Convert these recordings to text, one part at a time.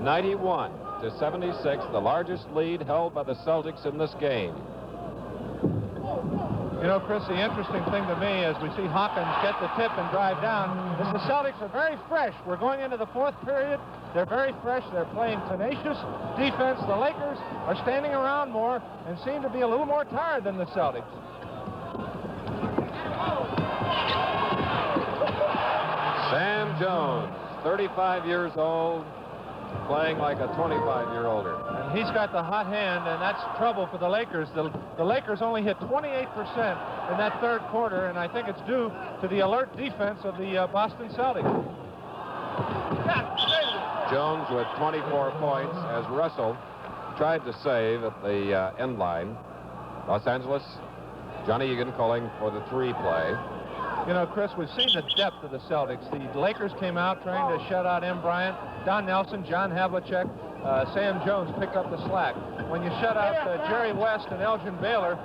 91-76, the largest lead held by the Celtics in this game. You know, Chris, the interesting thing to me as we see Hawkins get the tip and drive down is the Celtics are very fresh. We're going into the fourth period. They're very fresh. They're playing tenacious defense. The Lakers are standing around more and seem to be a little more tired than the Celtics. Sam Jones, 35 years old, playing like a 25-year-older. And he's got the hot hand, and that's trouble for the Lakers. The Lakers only hit 28% in that third quarter, and I think it's due to the alert defense of the Boston Celtics. Jones with 24 points as Russell tried to save at the end line. Los Angeles, Johnny Egan calling for the three play. You know, Chris, we've seen the depth of the Celtics. The Lakers came out trying to shut out M. Bryant, Don Nelson, John Havlicek, Sam Jones picked up the slack. When you shut out Jerry West and Elgin Baylor,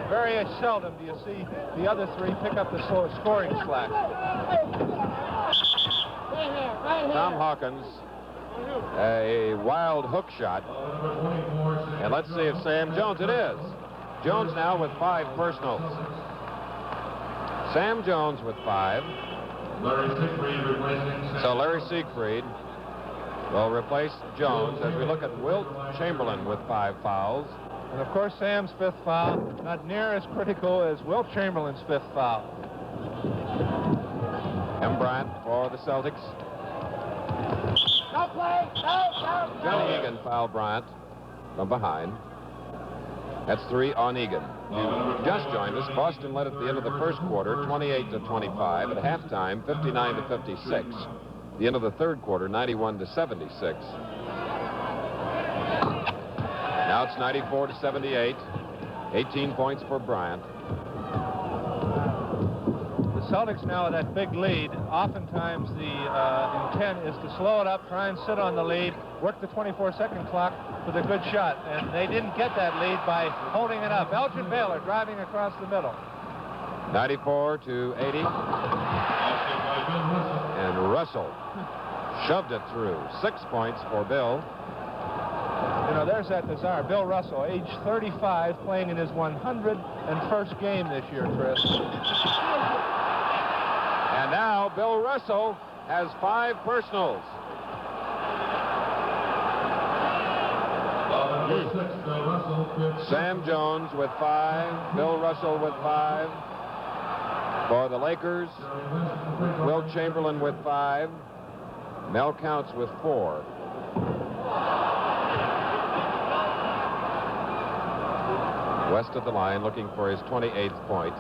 very seldom do you see the other three pick up the scoring slack. Tom Hawkins, a wild hook shot. And let's see if Sam Jones, it is. Jones now with 5 personals. Sam Jones with 5. So Larry Siegfried will replace Jones as we look at Wilt Chamberlain with 5 fouls. And of course, Sam's 5th foul, not near as critical as Wilt Chamberlain's 5th foul. M. Bryant for the Celtics. No play, no. Johnny Egan fouled Bryant from behind. That's 3 on Egan. You just joined us. Boston led at the end of the first quarter, 28-25. At halftime, 59-56. The end of the third quarter, 91-76. Now it's 94-78. 18 points for Bryant. The Celtics now with that big lead, oftentimes the intent is to slow it up, try and sit on the lead, work the 24-second clock for the good shot. And they didn't get that lead by holding it up. Elgin Baylor driving across the middle. 94-80. And Russell shoved it through. 6 points for Bill. You know, there's that desire. Bill Russell, age 35, playing in his 101st game this year, Chris. And now Bill Russell has 5 personals. Sam Jones with 5. Bill Russell with 5. For the Lakers, Wilt Chamberlain with 5. Mel Counts with 4. West of the line looking for his 28th point.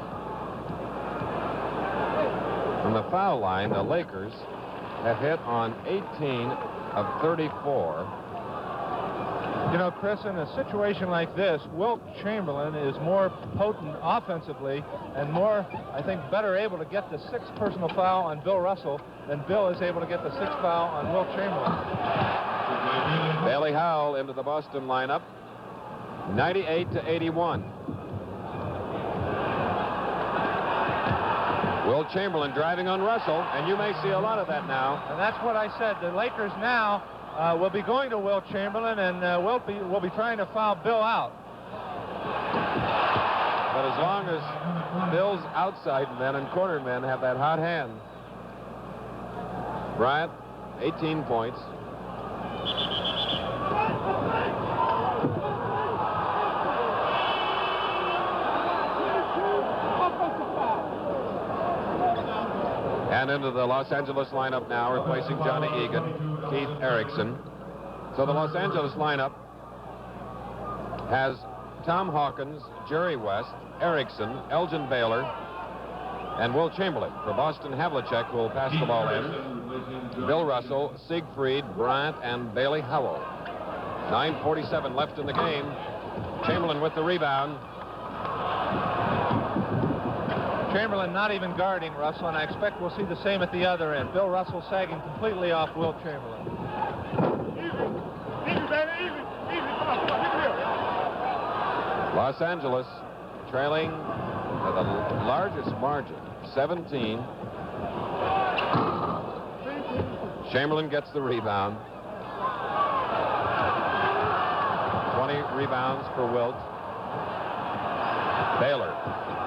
From the foul line, the Lakers have hit on 18 of 34. You know, Chris, in a situation like this, Wilt Chamberlain is more potent offensively and more, I think, better able to get the 6th personal foul on Bill Russell than Bill is able to get the 6th foul on Wilt Chamberlain. Bailey Howell into the Boston lineup, 98-81. Wilt Chamberlain driving on Russell, and you may see a lot of that now. And that's what I said. The Lakers now will be going to Wilt Chamberlain, and will be trying to foul Bill out. But as long as Bill's outside men and corner men have that hot hand. Bryant, 18 points. And into the Los Angeles lineup now, replacing Johnny Egan, Keith Erickson. So the Los Angeles lineup has Tom Hawkins, Jerry West, Erickson, Elgin Baylor, and Wilt Chamberlain. For Boston, Havlicek, who will pass the ball in. Bill Russell, Siegfried, Bryant, and Bailey Howell. 9:47 left in the game. Chamberlain with the rebound. Chamberlain not even guarding Russell, and I expect we'll see the same at the other end. Bill Russell sagging completely off Wilt Chamberlain. Easy, baby, easy. Come on, here. Los Angeles trailing by the largest margin, 17. Chamberlain gets the rebound. 20 rebounds for Wilt. Baylor.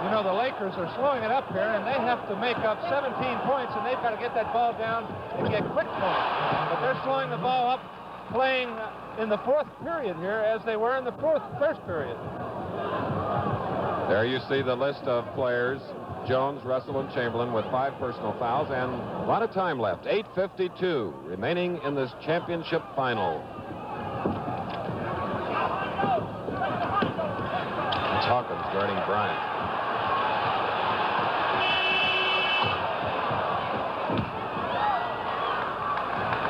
You know, the Lakers are slowing it up here, and they have to make up 17 points, and they've got to get that ball down and get quick points. But they're slowing the ball up, playing in the fourth period here as they were in the first period. There you see the list of players. Jones, Russell, and Chamberlain with 5 personal fouls, and a lot of time left. 8:52 remaining in this championship final. It's Hawkins guarding Bryant.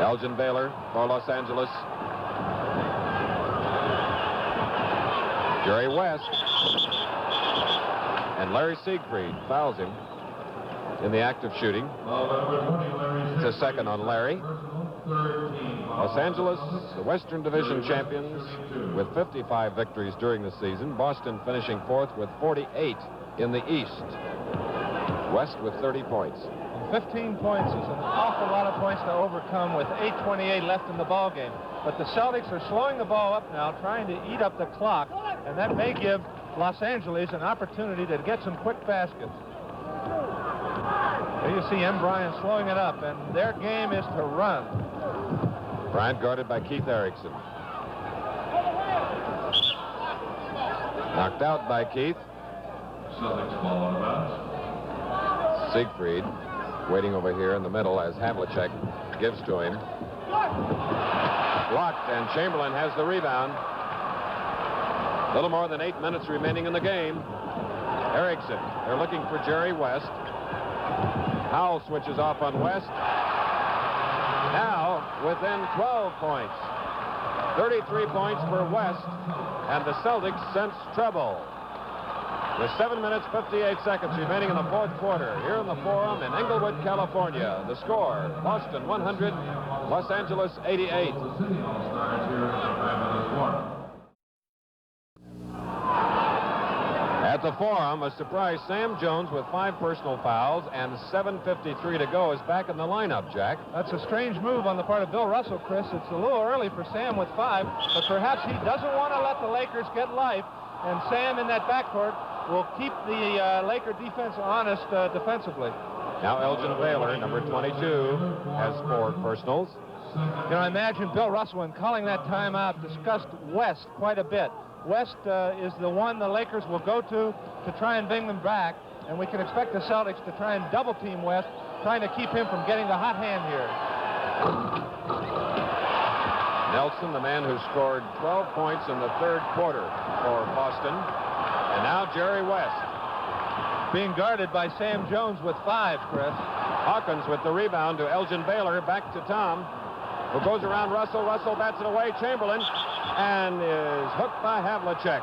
Elgin Baylor for Los Angeles. Jerry West. And Larry Siegfried fouls him in the act of shooting. It's a second on Larry. Los Angeles, the Western Division champions with 55 victories during the season. Boston finishing fourth with 48 in the East. West with 30 points. 15 points is an awful lot of points to overcome with 8:28 left in the ball game. But the Celtics are slowing the ball up now, trying to eat up the clock, and that may give Los Angeles an opportunity to get some quick baskets. There you see M. Bryant slowing it up, and their game is to run. Bryant guarded by Keith Erickson. Knocked out by Keith. Celtics ball out of bounds. Siegfried waiting over here in the middle as Havlicek gives to him. Blocked, and Chamberlain has the rebound. A little more than 8 minutes remaining in the game. Erickson, they're looking for Jerry West. Howell switches off on West. Now within 12 points. 33 points for West, and the Celtics sense trouble. With 7 minutes, 58 seconds remaining in the fourth quarter, here in the Forum in Inglewood, California. The score, Boston 100, Los Angeles 88. The City All-Stars here at the 5-minute warm. At the Forum, a surprise Sam Jones with 5 personal fouls and 7:53 to go is back in the lineup, Jack. That's a strange move on the part of Bill Russell, Chris. It's a little early for Sam with 5, but perhaps he doesn't want to let the Lakers get life, and Sam in that backcourt will keep the Laker defense honest defensively. Now Elgin Baylor, number 22, has 4 personals. You know, I imagine Bill Russell, in calling that timeout, discussed West quite a bit. West is the one the Lakers will go to try and bring them back, and we can expect the Celtics to try and double-team West, trying to keep him from getting the hot hand here. Nelson, the man who scored 12 points in the third quarter for Boston. And now Jerry West. Being guarded by Sam Jones with 5, Chris. Hawkins with the rebound to Elgin Baylor. Back to Tom, who goes around Russell. Russell bats it away. Chamberlain, and is hooked by Havlicek.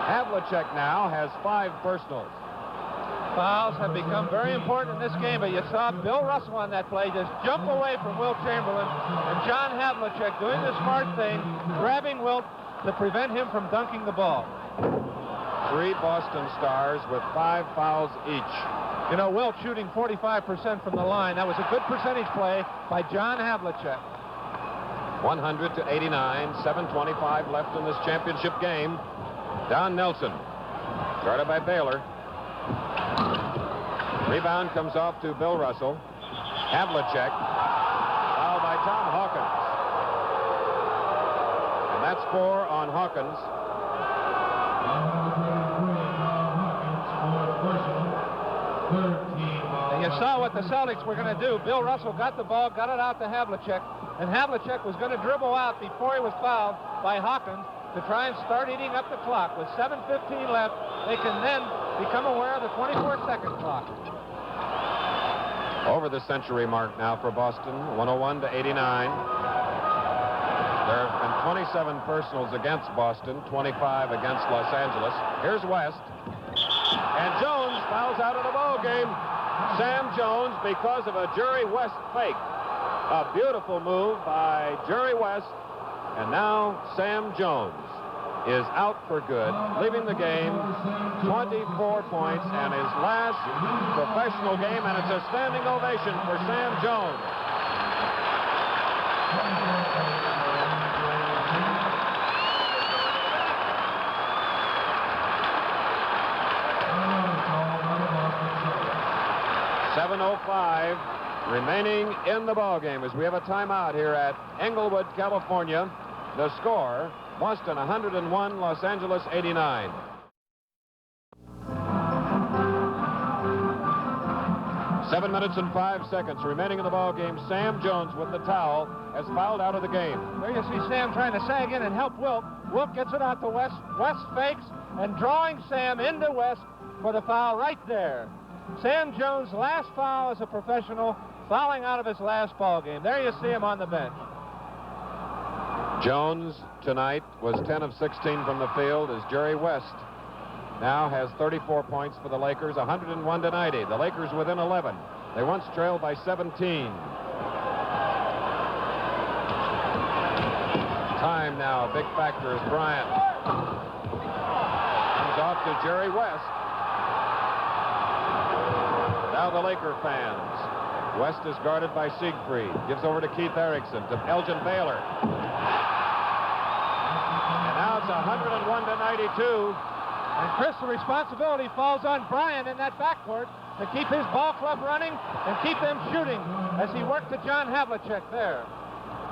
Havlicek now has 5 personals. Fouls have become very important in this game, but you saw Bill Russell on that play just jump away from Wilt Chamberlain, and John Havlicek doing the smart thing, grabbing Wilt to prevent him from dunking the ball. 3 Boston Stars with 5 fouls each. You know, Wilt shooting 45% from the line. That was a good percentage play by John Havlicek. 100-89, 7:25 left in this championship game. Don Nelson, guarded by Baylor. Rebound comes off to Bill Russell. Havlicek, fouled by Tom Hawkins. And that's 4 on Hawkins. And you saw what the Celtics were going to do. Bill Russell got the ball, got it out to Havlicek, and Havlicek was going to dribble out before he was fouled by Hawkins to try and start eating up the clock. With 7:15 left, they can then become aware of the 24-second clock. Over the century mark now for Boston, 101-89. There have been 27 personals against Boston, 25 against Los Angeles. Here's West. And Jones fouls out of the ball game. Sam Jones, because of a Jerry West fake. A beautiful move by Jerry West. And now Sam Jones is out for good, leaving the game 24 points and his last professional game, and it's a standing ovation for Sam Jones. remaining in the ball game as we have a timeout here at Englewood, California. The score, Boston 101, Los Angeles 89. Seven minutes and 5 seconds remaining in the ball game. Sam Jones with the towel has fouled out of the game. There you see Sam trying to sag in and help Wilt. Wilt gets it out to West. West fakes and drawing Sam into West for the foul right there. Sam Jones' last foul as a professional, fouling out of his last ball game. There you see him on the bench. Jones tonight was 10 of 16 from the field as Jerry West now has 34 points for the Lakers, 101 to 90. The Lakers within 11. They once trailed by 17. Time now, a big factor is Bryant. Comes off to Jerry West. Now the Laker fans. West is guarded by Siegfried. Gives over to Keith Erickson, to Elgin Baylor. And now it's 101 to 92. And Chris, the responsibility falls on Bryant in that backcourt to keep his ball club running and keep them shooting as he worked to John Havlicek there.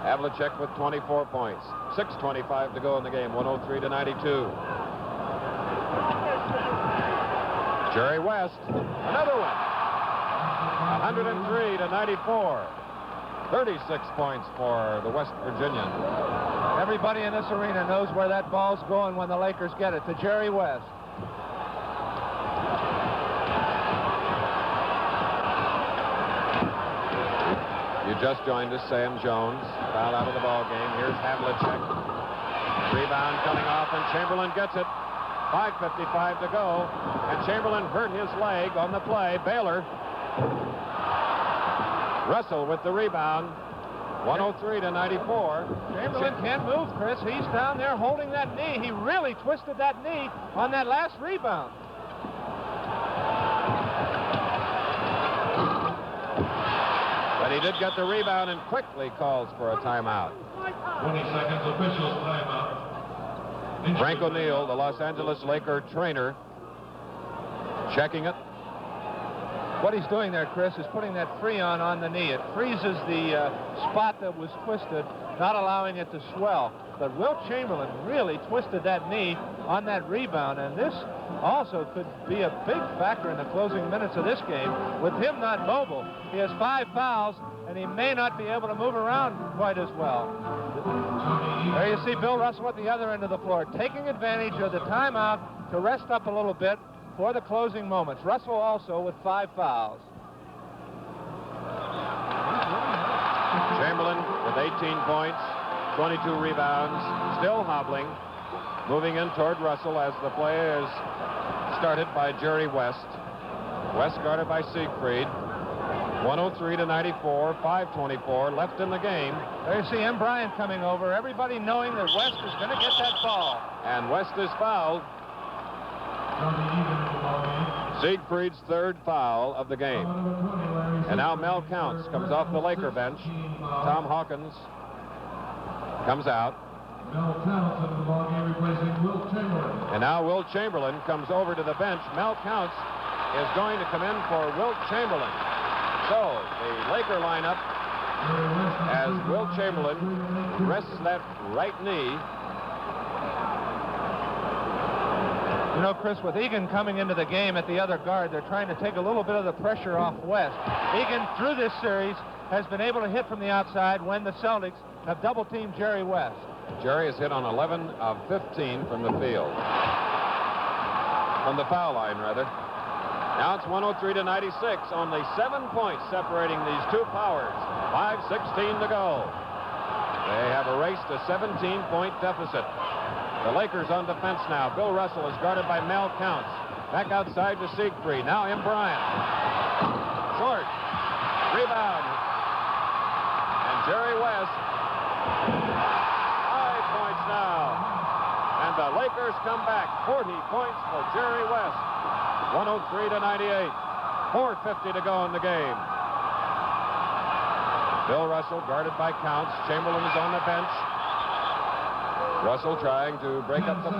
Havlicek with 24 points. 6:25 to go in the game, 103 to 92. Jerry West, another one. 103 to 94. 36 points for the West Virginian. Everybody in this arena knows where that ball's going when the Lakers get it, to Jerry West. You just joined us, Sam Jones, fouled out of the ball game. Here's Havlicek. Rebound coming off, and Chamberlain gets it. 5:55 to go, and Chamberlain hurt his leg on the play. Baylor. Russell with the rebound. 103 to 94. Chamberlain can't move, Chris. He's down there holding that knee. He really twisted that knee on that last rebound. But he did get the rebound and quickly calls for a timeout. 20 seconds, officials timeout. Frank O'Neill, the Los Angeles Laker trainer, checking it. What he's doing there, Chris, is putting that Freon on the knee. It freezes the spot that was twisted, not allowing it to swell. But Wilt Chamberlain really twisted that knee on that rebound, and this also could be a big factor in the closing minutes of this game. With him not mobile, he has 5 fouls, and he may not be able to move around quite as well. There you see Bill Russell at the other end of the floor, taking advantage of the timeout to rest up a little bit for the closing moments. Russell also with 5 fouls. Chamberlain with 18 points, 22 rebounds, still hobbling, moving in toward Russell as the play is started by Jerry West. West guarded by Siegfried. 103 to 94, 5:24 left in the game. There you see M. Bryant coming over, everybody knowing that West is going to get that ball. And West is fouled. Siegfried's 3rd foul of the game. And now Mel Counts comes off the Laker bench. Tom Hawkins comes out. And now Wilt Chamberlain comes over to the bench. Mel Counts is going to come in for Wilt Chamberlain. So the Laker lineup, as Wilt Chamberlain rests that right knee. You know, Chris, with Egan coming into the game at the other guard, they're trying to take a little bit of the pressure off West. Egan, through this series, has been able to hit from the outside when the Celtics have double-teamed Jerry West. Jerry has hit on 11 of 15 from the field. From the foul line, rather. Now it's 103 to 96. Only 7 points separating these two powers. 5:16 to go. They have erased a 17-point deficit. The Lakers on defense now. Bill Russell is guarded by Mel Counts. Back outside to Siegfried. Now M. Bryant. Short. Rebound. And Jerry West. 5 points now. And the Lakers come back. 40 points for Jerry West. 103 to 98. 4:50 to go in the game. Bill Russell guarded by Counts. Chamberlain is on the bench. Russell trying to break up the,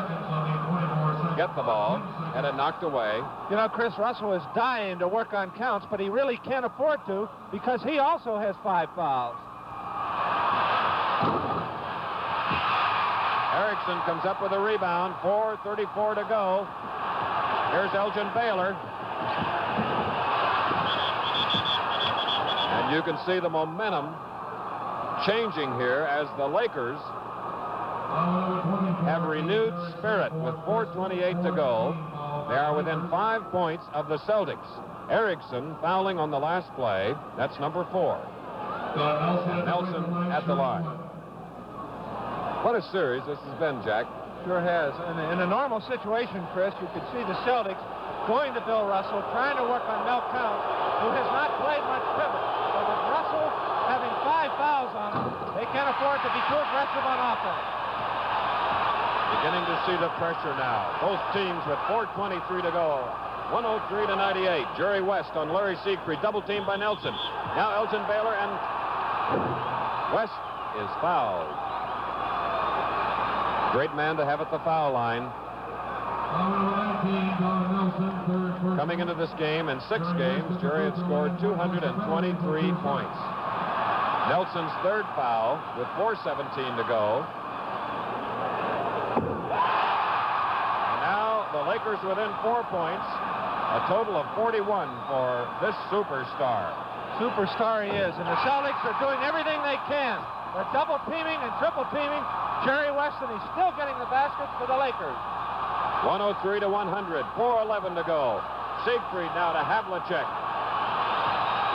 get the ball, and it knocked away. You know, Chris, Russell is dying to work on counts, but he really can't afford to because he also has 5 fouls. Erickson comes up with a rebound. 4:34 to go. Here's Elgin Baylor. And you can see the momentum changing here as the Lakers have renewed spirit with 4:28 to go. They are within 5 points of the Celtics. Erickson fouling on the last play. That's number 4. Nelson at the line. What a series this has been, Jack. Sure has. In a normal situation, Chris, you could see the Celtics going to Bill Russell, trying to work on Mel Counts, who has not played much pivot. But with Russell having 5 fouls on him, they can't afford to be too aggressive on offense. Beginning to see the pressure now. Both teams with 4:23 to go. 103 to 98. Jerry West on Larry Siegfried. Double teamed by Nelson. Now Elgin Baylor, and West is fouled. Great man to have at the foul line. Coming into this game, in 6 games, Jerry had scored 223 points. Nelson's 3rd foul with 4:17 to go. And now the Lakers within 4 points. A total of 41 for this superstar. Superstar he is, and the Celtics are doing everything they can. They're double teaming and triple teaming Jerry West, and he's still getting the baskets for the Lakers. 103 to 100, 4:11 to go. Siegfried now to Havlicek.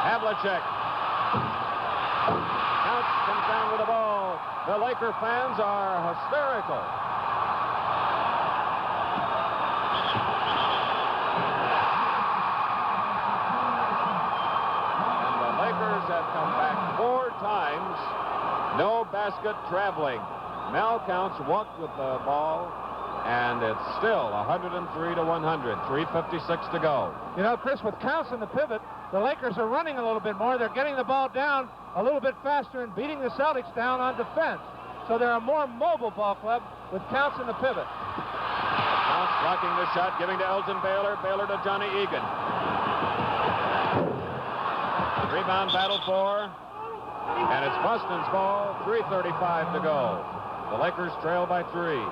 Havlicek. Counts comes down with the ball. The Laker fans are hysterical. And the Lakers have come back 4 times. No basket traveling. Mel Counts walked with the ball, and it's still 103 to 100. 3:56 to go. You know, Chris, with Counts in the pivot, the Lakers are running a little bit more. They're getting the ball down a little bit faster and beating the Celtics down on defense. So they're a more mobile ball club with Counts in the pivot. Counts blocking the shot, giving to Elgin Baylor. Baylor to Johnny Egan. Rebound battle for, and it's Boston's ball. 3:35 to go. The Lakers trail by 3.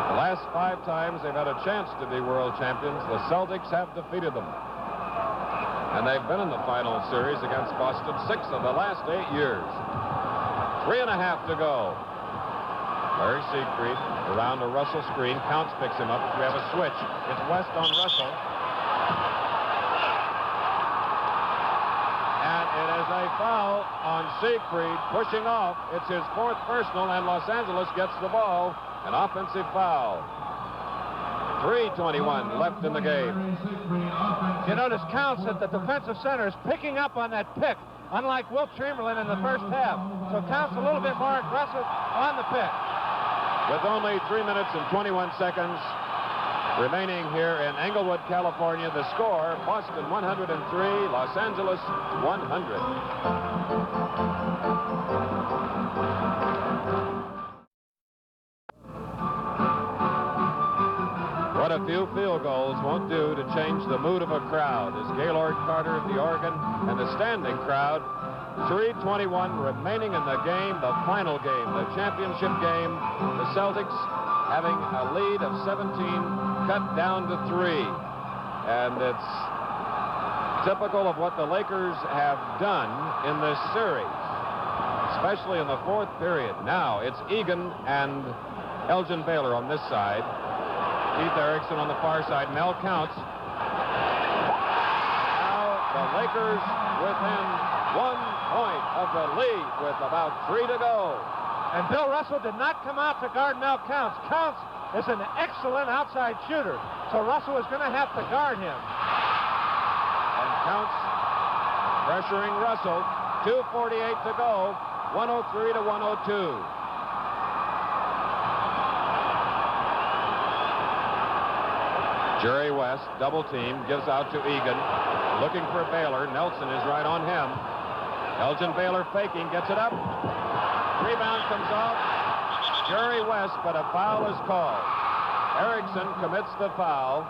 The last 5 times they've had a chance to be world champions, the Celtics have defeated them. And they've been in the final series against Boston 6 of the last 8 years. 3.5 to go. Larry Siegfried around a Russell screen. Counts picks him up. We have a switch. It's West on Russell. And it is a foul on Siegfried, pushing off. It's his 4th personal, and Los Angeles gets the ball. An offensive foul. 3:21 left in the game. You notice Counts that the defensive center is picking up on that pick, unlike Wilt Chamberlain in the first half. So Counts a little bit more aggressive on the pick. With only 3 minutes and 21 seconds remaining here in Englewood, California, the score, Boston 103, Los Angeles 100. What a few field goals won't do to change the mood of a crowd as Gaylord Carter of the Oregon and the standing crowd. 3:21 remaining in the game, the final game, the championship game. The Celtics having a lead of 17 cut down to 3. And it's typical of what the Lakers have done in this series, especially in the 4th period. Now it's Egan and Elgin Baylor on this side. Keith Erickson on the far side. Mel Counts. Now the Lakers within 1 point of the lead with about 3 to go. And Bill Russell did not come out to guard Mel Counts. Counts is an excellent outside shooter, so Russell is going to have to guard him. And Counts pressuring Russell. 2:48 to go. 103 to 102. Jerry West, double team, gives out to Egan. Looking for Baylor. Nelson is right on him. Elgin Baylor faking, gets it up. Rebound comes off Jerry West, but a foul is called. Erickson commits the foul.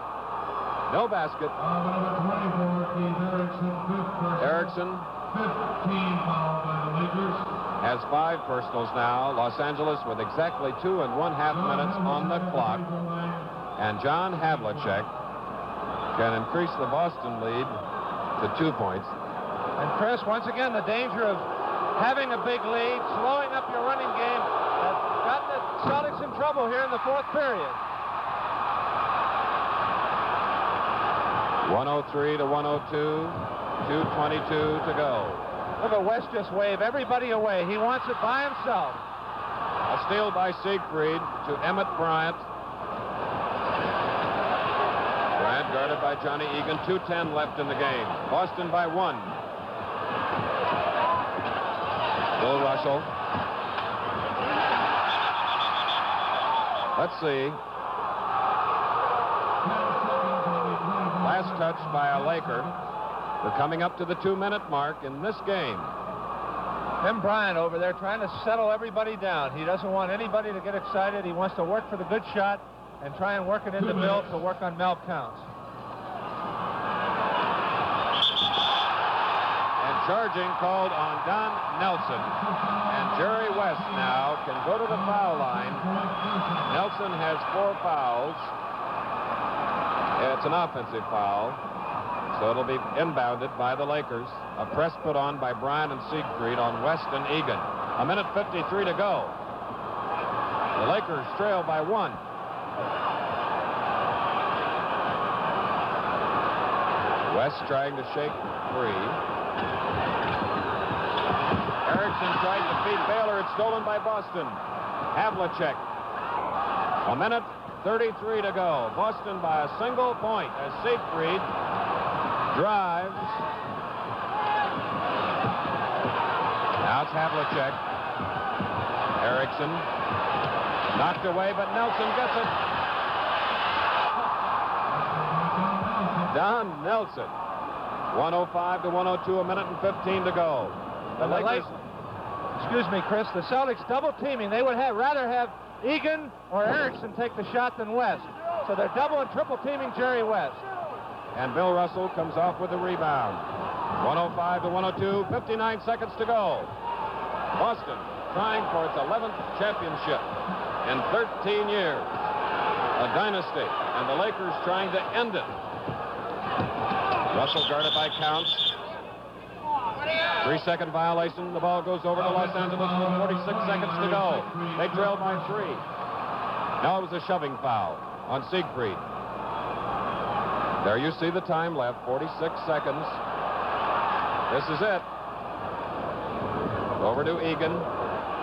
No basket. Number 24, Keith Erickson, fifth personal. Erickson 15 foul by the Lakers. has 5 personals now. Los Angeles with exactly 2.5 minutes on the clock. And John Havlicek can increase the Boston lead to 2 points. And Chris, once again, the danger of having a big lead, slowing up your running game, has gotten the Celtics in trouble here in the 4th period. 103 to 102, 2:22 to go. Look at West just wave everybody away. He wants it by himself. A steal by Siegfried to Emmett Bryant. Bryant guarded by Johnny Egan. 2:10 left in the game. Boston by 1. Bill Russell. Let's see. Last touch by a Laker. We're coming up to the 2-minute mark in this game. Tim Bryant over there trying to settle everybody down. He doesn't want anybody to get excited. He wants to work for the good shot and try and work it into Bill to work on Mel counts. And charging called on Don Nelson. And Jerry West now can go to the foul line. Nelson has 4 fouls. It's an offensive foul. So it'll be inbounded by the Lakers. A press put on by Bryant and Siegfried on West and Egan. 1:53 to go. The Lakers trail by 1. West trying to shake free. Erickson tried to feed Baylor. It's stolen by Boston. Havlicek. 1:33 to go. Boston by a single point as Siegfried drives. Now it's Havlicek. Erickson knocked away, but Nelson gets it. Don Nelson. 1:05 to 1:02, 1:15 to go. The Lakers. Excuse me, Chris. The Celtics double teaming. They would rather have Egan or Erickson take the shot than West. So they're double and triple teaming Jerry West. And Bill Russell comes off with the rebound. 1:05 to 1:02, 59 seconds to go. Boston trying for its 11th championship in 13 years. A dynasty, and the Lakers trying to end it. Russell guarded by Counts. 3-second violation. The ball goes over to Los Angeles with 46 seconds to go. They trail by 3. Now it was a shoving foul on Siegfried. There you see the time left, 46 seconds. This is it. Over to Egan.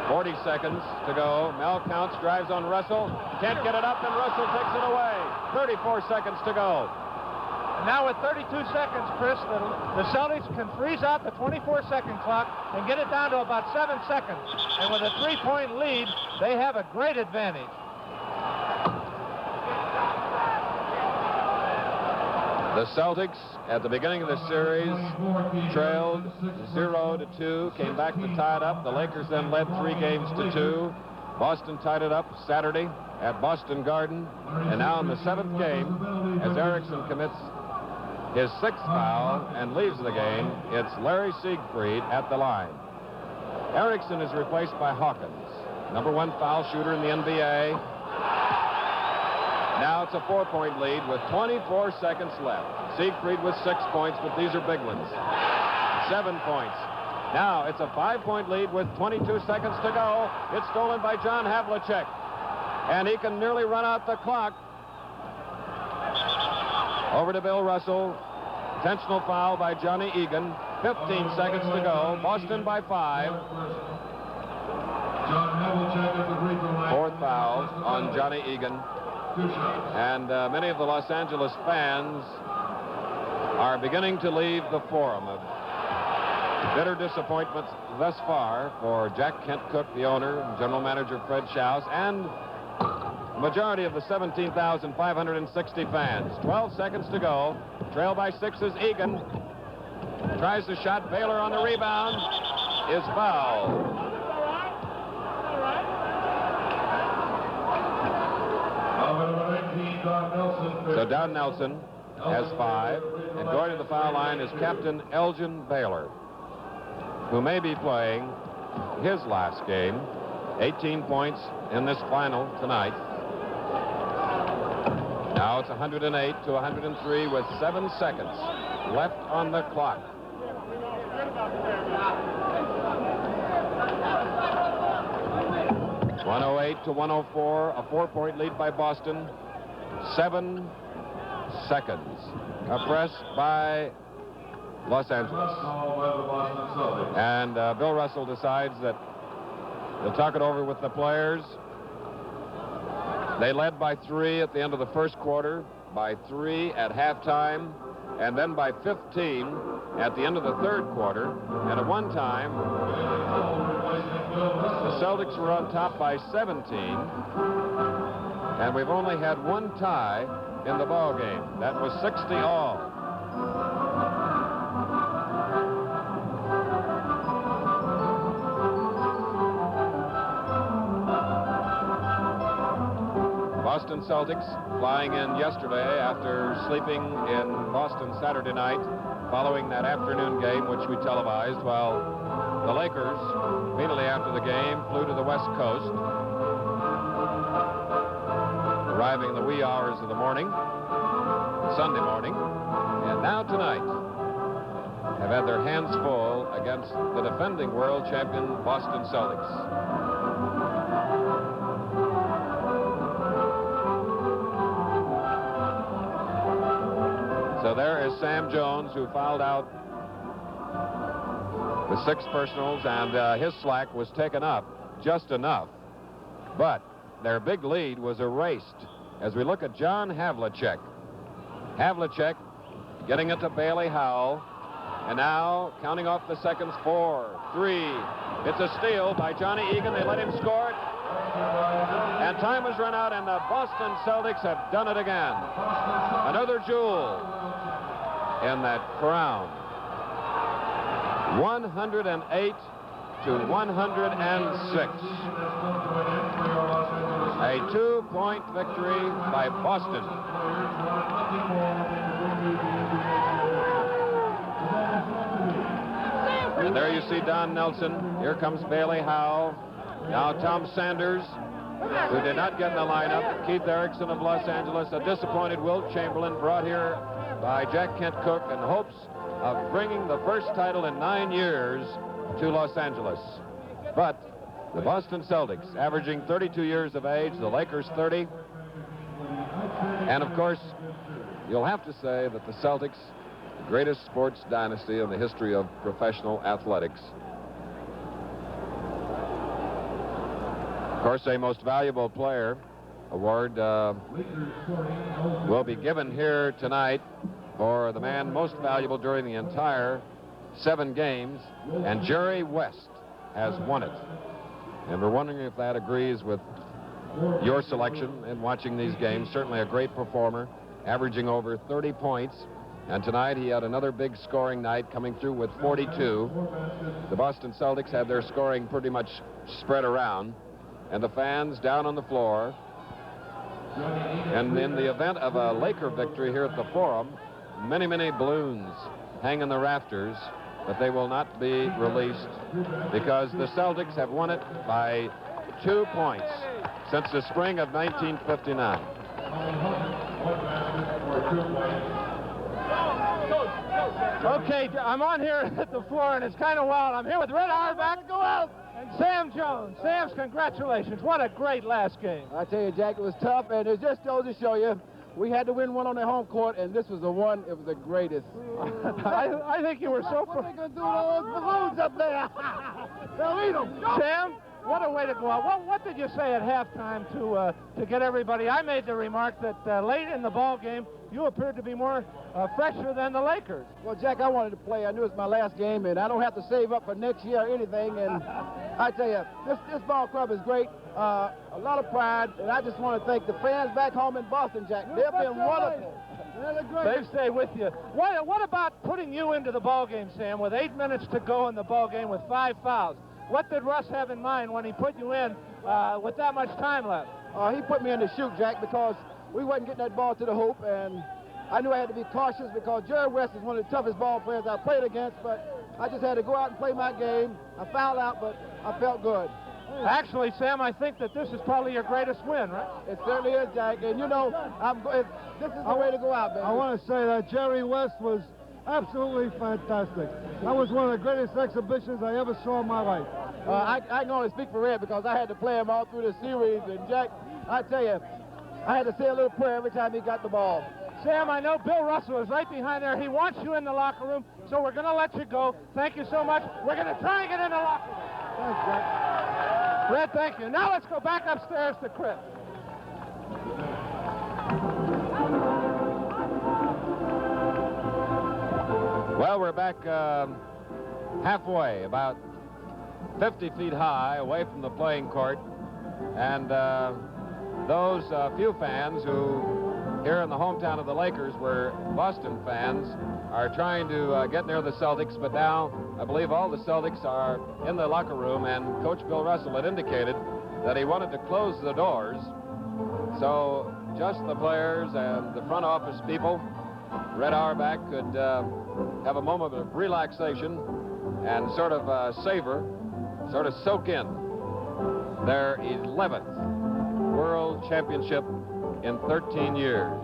40 seconds to go. Mel Counts drives on Russell. Can't get it up, and Russell takes it away. 34 seconds to go. Now with 32 seconds, Chris, the Celtics can freeze out the 24-second clock and get it down to about 7 seconds. And with a 3-point lead, they have a great advantage. The Celtics, at the beginning of the series, trailed 0-2, came back to tie it up. The Lakers then led 3-2. Boston tied it up Saturday at Boston Garden. And now in the 7th game, as Erickson commits his 6th foul and leaves the game, it's Larry Siegfried at the line. Erickson is replaced by Hawkins, #1 foul shooter in the NBA. Now it's a 4-point lead with 24 seconds left. Siegfried with 6 points, but these are big ones. 7 points. Now it's a 5-point lead with 22 seconds to go. It's stolen by John Havlicek. And he can nearly run out the clock. Over to Bill Russell. Intentional foul by Johnny Egan. 15 seconds to go. Boston by 5. Fourth foul on Johnny Egan. And many of the Los Angeles fans are beginning to leave the Forum. Of bitter disappointments thus far for Jack Kent Cook, the owner, and general manager Fred Schaus, and the majority of the 17,560 fans. 12 seconds to go. Trail by 6 is Egan. Tries the shot. Baylor on the rebound. is fouled. So Don Nelson has 5, and going to the foul line is Captain Elgin Baylor, who may be playing his last game. 18 points in this final tonight. Now it's 108 to 103 with 7 seconds left on the clock. (108 to 104), a 4-point lead by Boston. 7 seconds. A press by Los Angeles. And Bill Russell decides that he'll talk it over with the players. They led by 3 at the end of the first quarter, by 3 at halftime, and then by 15 at the end of the third quarter. And at one time, the Celtics were on top by 17, and we've only had 1 tie in the ball game. That was 60 all. Boston Celtics flying in yesterday after sleeping in Boston Saturday night following that afternoon game, which we televised, while the Lakers, immediately after the game, flew to the West Coast, arriving in the wee hours of the morning, Sunday morning, and now tonight have had their hands full against the defending world champion Boston Celtics. So there is Sam Jones, who fouled out with 6 personals, and his slack was taken up just enough. But their big lead was erased as we look at John Havlicek. Havlicek getting it to Bailey Howell, and now counting off the seconds. 4, 3. It's a steal by Johnny Egan. They let him score it. And time has run out, and the Boston Celtics have done it again. Another jewel in that crown. 108 to 106. A 2-point victory by Boston. And there you see Don Nelson. Here comes Bailey Howell. Now Tom Sanders, who did not get in the lineup. Keith Erickson of Los Angeles. A disappointed Wilt Chamberlain, brought here by Jack Kent Cooke in hopes of bringing the first title in 9 years to Los Angeles. But the Boston Celtics, averaging 32 years of age, the Lakers 30. And of course, you'll have to say that the Celtics, the greatest sports dynasty in the history of professional athletics. Of course, a most valuable player award will be given here tonight for the man most valuable during the entire 7 games, and Jerry West has won it. And we're wondering if that agrees with your selection in watching these games. Certainly a great performer, averaging over 30 points. And tonight he had another big scoring night, coming through with 42. The Boston Celtics had their scoring pretty much spread around, and the fans down on the floor. And in the event of a Laker victory here at the Forum, many, many balloons hang in the rafters, but they will not be released because the Celtics have won it by 2 points since the spring of 1959. Okay, I'm on here at the floor, and it's kind of wild. I'm here with Red Auerbach. Go out. And Sam Jones. Sam's, congratulations. What a great last game. I tell you, Jack, it was tough, and it just goes to show you, we had to win one on the home court, and this was the one. It was the greatest. I think you were so... What are they going to do with all those balloons up there? They'll eat them. Sam, what a way to go out. What did you say at halftime to get everybody? I made the remark that late in the ball game, you appeared to be more fresher than the Lakers. Well, Jack, I wanted to play. I knew it was my last game, and I don't have to save up for next year or anything. And I tell you, this ball club is great. A lot of pride, and I just want to thank the fans back home in Boston, Jack. They've been wonderful. They've stayed with you. What about putting you into the ball game, Sam, with 8 minutes to go in the ball game with 5 fouls? What did Russ have in mind when he put you in with that much time left? He put me in to shoot, Jack, because we wasn't getting that ball to the hoop, and I knew I had to be cautious because Jerry West is one of the toughest ball players I played against, but I just had to go out and play my game. I fouled out, but I felt good. Actually, Sam, I think that this is probably your greatest win, right? It certainly is, Jack, and you know, this is the way to go out, baby. I want to say that Jerry West was absolutely fantastic. That was one of the greatest exhibitions I ever saw in my life. I can only speak for Red because I had to play him all through the series, and Jack, I tell you, I had to say a little prayer every time he got the ball. Sam, I know Bill Russell is right behind there. He wants you in the locker room, so we're going to let you go. Thank you so much. We're going to try and get in the locker room. Thanks, Jack. Red, thank you. Now let's go back upstairs to Chris. Well, we're back halfway, about 50 feet high, away from the playing court. And those few fans who, here in the hometown of the Lakers, were Boston fans, are trying to get near the Celtics. But now, I believe all the Celtics are in the locker room, and Coach Bill Russell had indicated that he wanted to close the doors so just the players and the front office people, Red Auerbach, could have a moment of relaxation and sort of savor, sort of soak in their 11th World Championship in 13 years.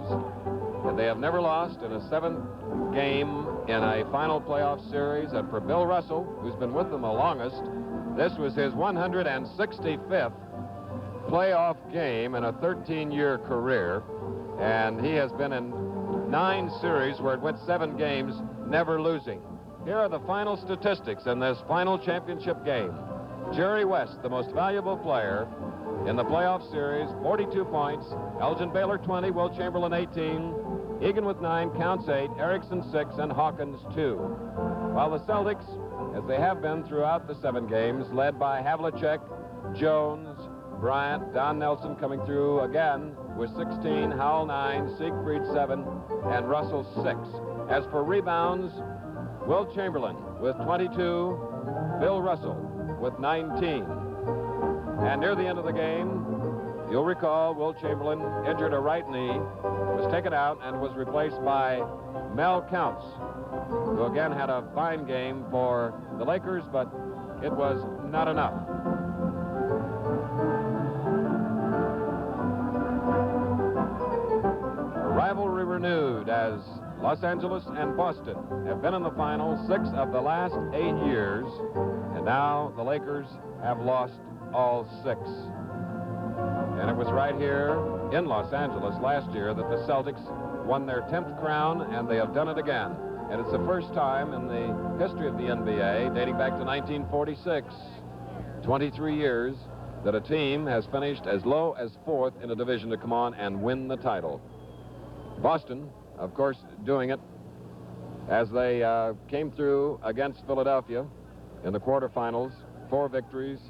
And they have never lost in a 7th game in a final playoff series. And for Bill Russell, who's been with them the longest, this was his 165th playoff game in a 13-year career. And he has been in 9 series where it went 7 games, never losing. Here are the final statistics in this final championship game. Jerry West, the most valuable player in the playoff series, 42 points. Elgin Baylor, 20. Will Chamberlain, 18. Egan with 9, Counts 8. Erickson, 6. And Hawkins, 2. While the Celtics, as they have been throughout the 7 games, led by Havlicek, Jones, Bryant, Don Nelson coming through again with 16, Howell 9, Siegfried 7, and Russell 6. As for rebounds, Will Chamberlain with 22, Bill Russell with 19. And near the end of the game, you'll recall Will Chamberlain injured a right knee, was taken out, and was replaced by Mel Counts, who again had a fine game for the Lakers, but it was not enough. A rivalry renewed as Los Angeles and Boston have been in the final 6 of the last 8 years, and now the Lakers have lost all 6. And it was right here in Los Angeles last year that the Celtics won their 10th crown, and they have done it again. And it's the first time in the history of the NBA, dating back to 1946, 23 years, that a team has finished as low as 4th in a division to come on and win the title. Boston, of course, doing it as they came through against Philadelphia in the quarterfinals, 4 victories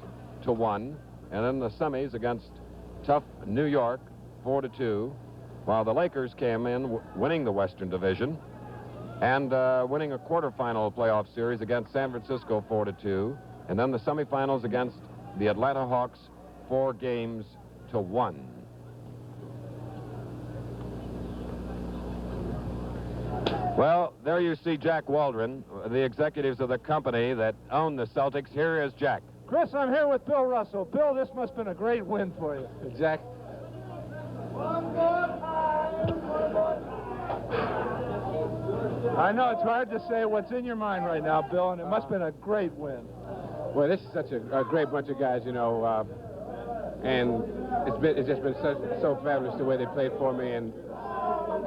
to 1, and in the semis against tough New York, 4-2, while the Lakers came in winning the Western Division and winning a quarterfinal playoff series against San Francisco, 4-2, and then the semifinals against the Atlanta Hawks, 4 games to 1. Well, there you see Jack Waldron, the executives of the company that own the Celtics. Here is Jack. Chris, I'm here with Bill Russell. Bill, this must have been a great win for you. Jack. I know it's hard to say what's in your mind right now, Bill, and it must have been a great win. Well, this is such a great bunch of guys, you know, and it's just been so fabulous the way they played for me. And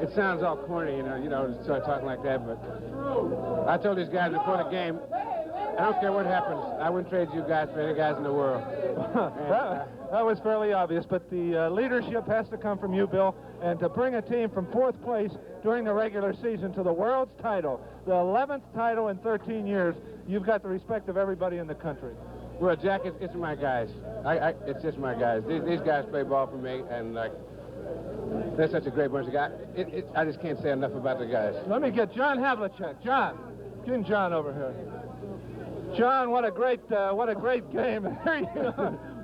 it sounds all corny, you know, to start talking like that, but I told these guys before the game, I don't care what happens. I wouldn't trade you guys for any guys in the world. That was fairly obvious, but the leadership has to come from you, Bill, and to bring a team from 4th place during the regular season to the world's title, the 11th title in 13 years, you've got the respect of everybody in the country. Well, Jack, it's my guys. It's just my guys. These guys play ball for me, and like They're such a great bunch of guys. I just can't say enough about the guys. Let me get John Havlicek. John, get John over here. John, what a great game.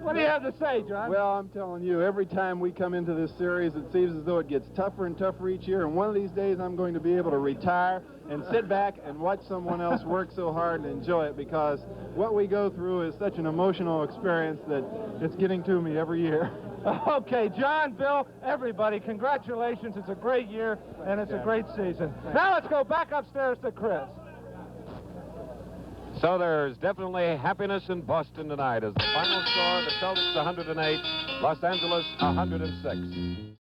What do you have to say, John? Well, I'm telling you, every time we come into this series, it seems as though it gets tougher and tougher each year. And one of these days, I'm going to be able to retire and sit back and watch someone else work so hard and enjoy it, because what we go through is such an emotional experience that it's getting to me every year. Okay, John, Bill, everybody, congratulations. It's a great year, and it's a great season. Now let's go back upstairs to Chris. So there's definitely happiness in Boston tonight as the final score, the Celtics 108, Los Angeles 106.